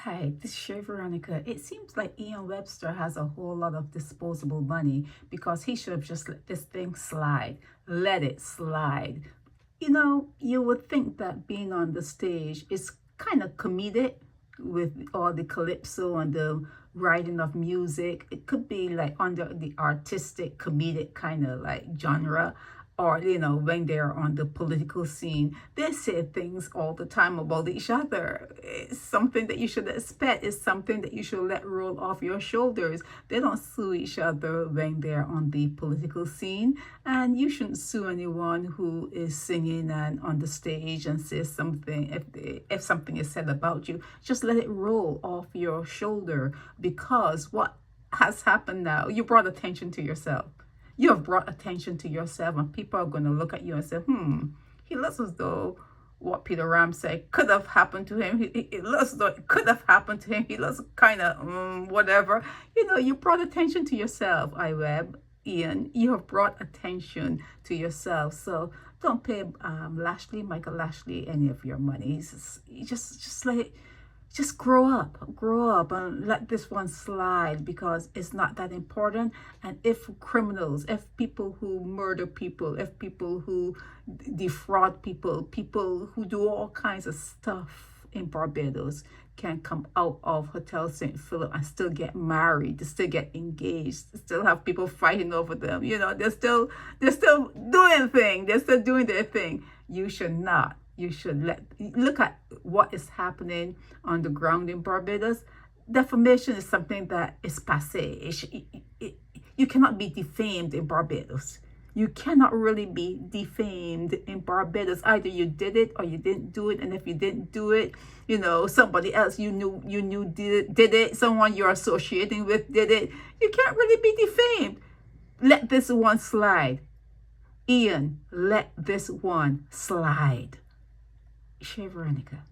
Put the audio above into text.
Hi, this is Shay Veronica. It seems like Ian Webster has a whole lot of disposable money because he should have just let this thing slide. Let it slide. You know, you would think that being on the stage is kind of comedic with all the calypso and the writing of music. It could be like under the artistic comedic kind of like genre, or when they're on the political scene, they say things all the time about each other. It's something that you should expect. It's something that you should let roll off your shoulders. They don't sue each other when they're on the political scene, and you shouldn't sue anyone who is singing and on the stage and says something. If something is said about you, just let it roll off your shoulder, because what has happened now, you brought attention to yourself. You have brought attention to yourself, and people are going to look at you and say, he looks as though what Peter Ram said could have happened to him. It looks as though it could have happened to him. He looks kind of whatever. You brought attention to yourself, iWeb, Ian. You have brought attention to yourself. So don't pay Michael Lashley, any of your money. Just grow up and let this one slide, because it's not that important. And if criminals, if people who murder people, if people who defraud people, people who do all kinds of stuff in Barbados can come out of Hotel St. Philip and still get married, they still get engaged, still have people fighting over them, they're still doing things, they're still doing their thing. You should not. You should look at what is happening on the ground in Barbados. Defamation is something that is passé. You cannot be defamed in Barbados. You cannot really be defamed in Barbados. Either you did it or you didn't do it. And if you didn't do it, somebody else you knew did it. Someone you're associating with did it. You can't really be defamed. Let this one slide. Ian, let this one slide. Shay Veronica.